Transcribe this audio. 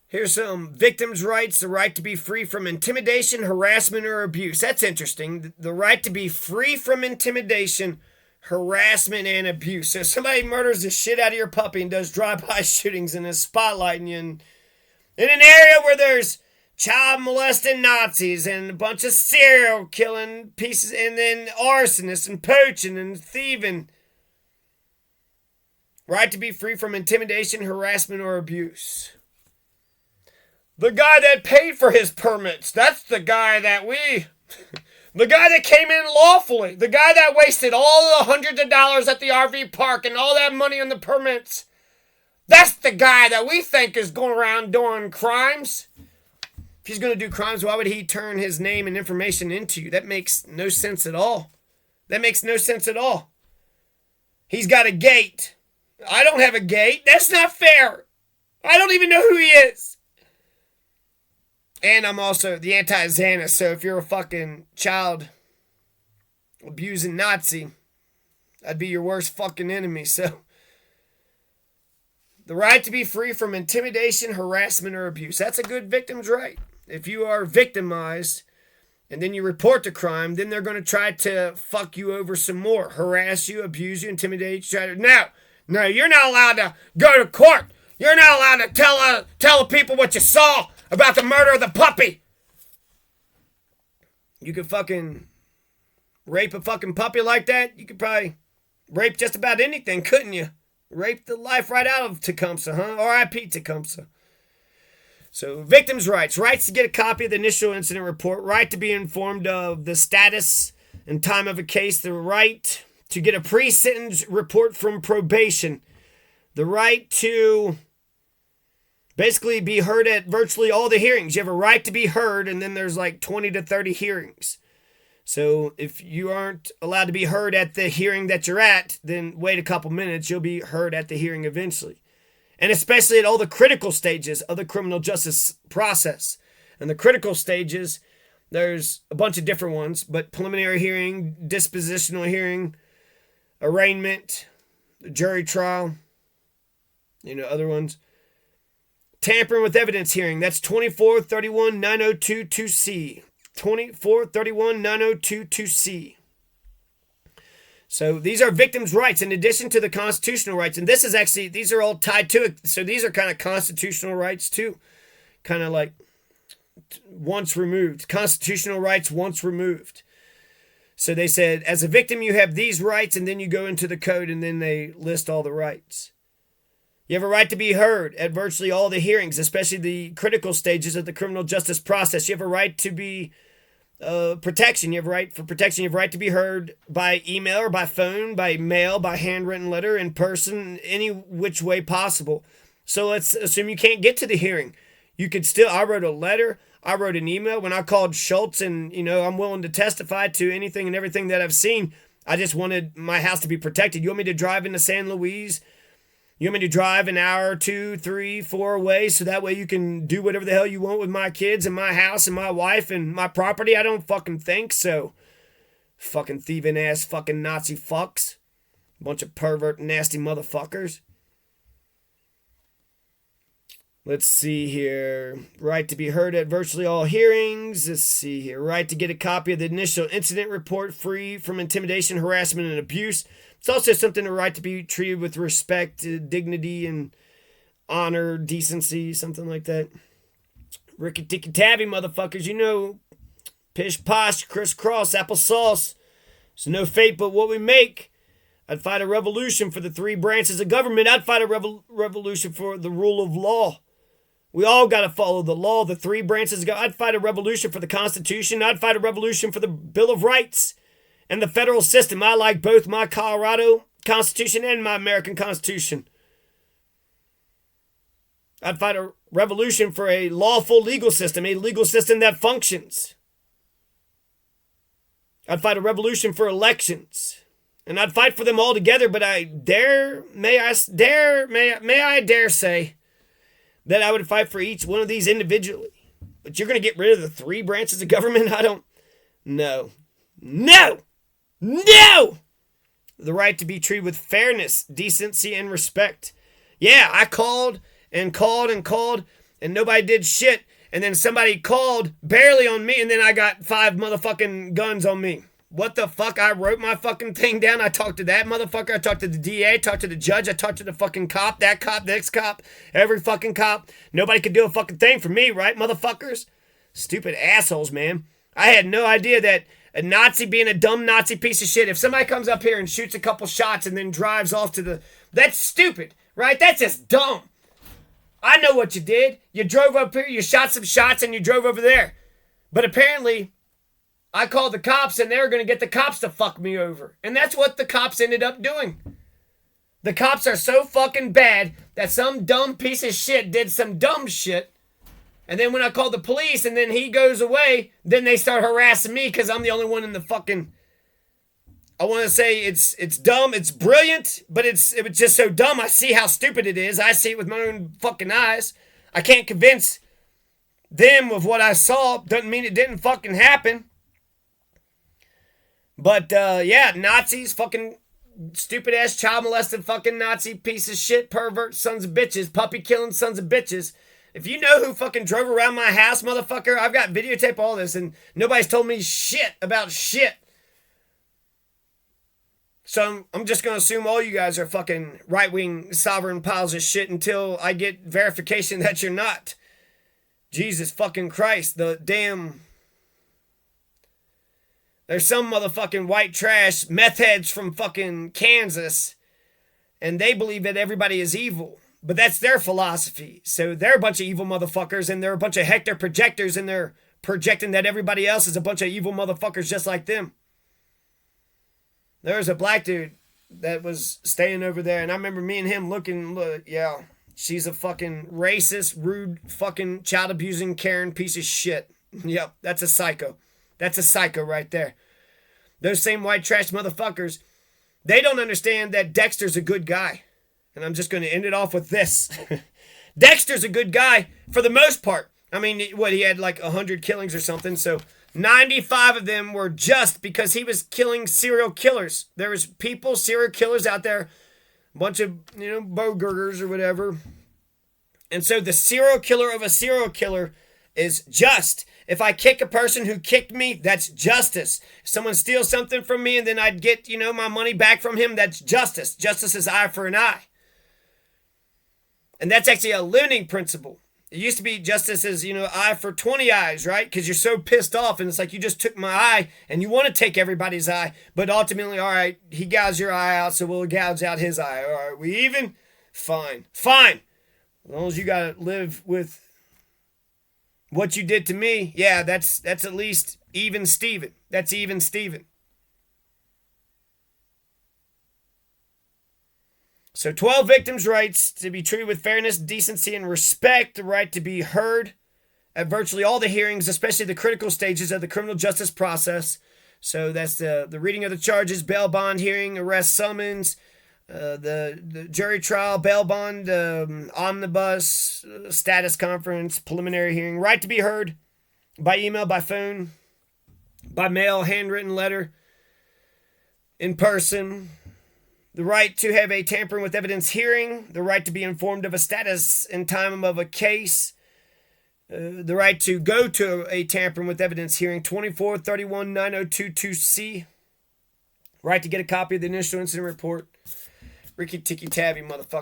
Here's some victims' rights: the right to be free from intimidation, harassment, or abuse. That's interesting. The right to be free from intimidation, harassment, and abuse. So if somebody murders the shit out of your puppy and does drive-by shootings and is spotlighting you in an area where there's child molesting Nazis and a bunch of serial killing pieces, and then arsonists and poaching and thieving. Right to be free from intimidation, harassment, or abuse. The guy that paid for his permits. That's the guy that the guy that came in lawfully. The guy that wasted all the hundreds of dollars at the RV park and all that money on the permits. That's the guy that we think is going around doing crimes. If he's going to do crimes, why would he turn his name and information into you? That makes no sense at all. That makes no sense at all. He's got a gate. I don't have a gate. That's not fair. I don't even know who he is. And I'm also the anti-Xana, so if you're a fucking child abusing Nazi, I'd be your worst fucking enemy. So, the right to be free from intimidation, harassment, or abuse. That's a good victim's right. If you are victimized and then you report the crime, then they're going to try to fuck you over some more. Harass you, abuse you, intimidate you. No, you're not allowed to go to court. You're not allowed to tell the people what you saw about the murder of the puppy. You could fucking rape a fucking puppy like that. You could probably rape just about anything, couldn't you? Rape the life right out of Tecumseh, huh? R.I.P. Tecumseh. So, victims' rights. Rights to get a copy of the initial incident report. Right to be informed of the status and time of a case. The right to get a pre-sentence report from probation. The right to basically be heard at virtually all the hearings. You have a right to be heard, and then there's like 20 to 30 hearings. So if you aren't allowed to be heard at the hearing that you're at, then wait a couple minutes. You'll be heard at the hearing eventually. And especially at all the critical stages of the criminal justice process. And the critical stages, there's a bunch of different ones, but preliminary hearing, dispositional hearing, arraignment, jury trial, other ones. Tampering with evidence hearing. That's 2431-9022C. 2431-9022C. So these are victims' rights in addition to the constitutional rights. And these are all tied to it. So these are kind of constitutional rights too. Kind of like once removed. Constitutional rights once removed. So they said, as a victim, you have these rights, and then you go into the code, and then they list all the rights. You have a right to be heard at virtually all the hearings, especially the critical stages of the criminal justice process. You have a right to be protection. You have a right for protection. You have a right to be heard by email or by phone, by mail, by handwritten letter, in person, any which way possible. So let's assume you can't get to the hearing. You could still, I wrote a letter, I wrote an email. When I called Schultz and, I'm willing to testify to anything and everything that I've seen, I just wanted my house to be protected. You want me to drive into San Luis? You want me to drive an hour, 2, 3, 4 away so that way you can do whatever the hell you want with my kids and my house and my wife and my property? I don't fucking think so. Fucking thieving ass fucking Nazi fucks. Bunch of pervert nasty motherfuckers. Let's see here. Right to be heard at virtually all hearings. Let's see here. Right to get a copy of the initial incident report free from intimidation, harassment, and abuse. It's also something the right to be treated with respect, dignity, and honor, decency, something like that. Ricky Ticky Tabby, motherfuckers. Pish posh, crisscross, applesauce. It's no fate but what we make. I'd fight a revolution for the 3 branches of government. I'd fight a revolution for the rule of law. We all got to follow the law, the 3 branches of government. I'd fight a revolution for the Constitution. I'd fight a revolution for the Bill of Rights. And the federal system. I like both my Colorado Constitution and my American Constitution. I'd fight a revolution for a lawful legal system that functions. I'd fight a revolution for elections. And I'd fight for them all together, but may I dare say that I would fight for each one of these individually. But you're going to get rid of the 3 branches of government? No. The right to be treated with fairness, decency, and respect. Yeah, I called, and nobody did shit. And then somebody called barely on me, and then I got 5 motherfucking guns on me. What the fuck? I wrote my fucking thing down. I talked to that motherfucker. I talked to the DA, talked to the judge. I talked to the fucking cop, that cop, next cop, every fucking cop. Nobody could do a fucking thing for me, right, motherfuckers? Stupid assholes, man. I had no idea that a Nazi being a dumb Nazi piece of shit, if somebody comes up here and shoots a couple shots and then drives off to the... That's stupid, right? That's just dumb. I know what you did. You drove up here, you shot some shots, and you drove over there. But apparently, I called the cops, and they were going to get the cops to fuck me over. And that's what the cops ended up doing. The cops are so fucking bad that some dumb piece of shit did some dumb shit. And then when I called the police, and then he goes away, then they start harassing me because I'm the only one in the fucking... I want to say it's dumb, it's brilliant, but it was just so dumb. I see how stupid it is. I see it with my own fucking eyes. I can't convince them of what I saw. Doesn't mean it didn't fucking happen. But, yeah, Nazis, fucking stupid-ass child molested fucking Nazi piece of shit, pervert sons of bitches, puppy killing sons of bitches. If you know who fucking drove around my house, motherfucker, I've got videotape all this, and nobody's told me shit about shit. So I'm just going to assume all you guys are fucking right-wing sovereign piles of shit until I get verification that you're not. Jesus fucking Christ, the damn... There's some motherfucking white trash meth heads from fucking Kansas, and they believe that everybody is evil. But that's their philosophy. So they're a bunch of evil motherfuckers, and they're a bunch of Hector projectors, and they're projecting that everybody else is a bunch of evil motherfuckers just like them. There was a black dude that was staying over there, and I remember me and him looking, yeah, she's a fucking racist, rude, fucking child-abusing Karen piece of shit. Yep, that's a psycho. That's a psycho right there. Those same white trash motherfuckers, they don't understand that Dexter's a good guy. And I'm just going to end it off with this. Dexter's a good guy for the most part. I mean, he had like 100 killings or something, so 95 of them were just because he was killing serial killers. There was people, serial killers out there, a bunch of, Bogurgers or whatever. And so the serial killer of a serial killer is just. If I kick a person who kicked me, that's justice. If someone steals something from me and then I'd get, my money back from him, that's justice. Justice is eye for an eye. And that's actually a limiting principle. It used to be justice is, eye for 20 eyes, right? Because you're so pissed off and it's like you just took my eye and you want to take everybody's eye. But ultimately, all right, he gouged your eye out, so we'll gouge out his eye. All right, we even? Fine. Fine. As long as you got to live with what you did to me, yeah, that's at least even Steven. That's even Steven. So 12 victims' rights to be treated with fairness, decency, and respect, the right to be heard at virtually all the hearings, especially the critical stages of the criminal justice process. So that's the reading of the charges, bail bond hearing, arrest summons, the jury trial, bail bond, omnibus, status conference, preliminary hearing, right to be heard by email, by phone, by mail, handwritten letter, in person. The right to have a tampering with evidence hearing, the right to be informed of a status and time of a case, the right to go to a tampering with evidence hearing, 2431-9022C, right to get a copy of the initial incident report. Ricky Ticky Tabby, motherfucker.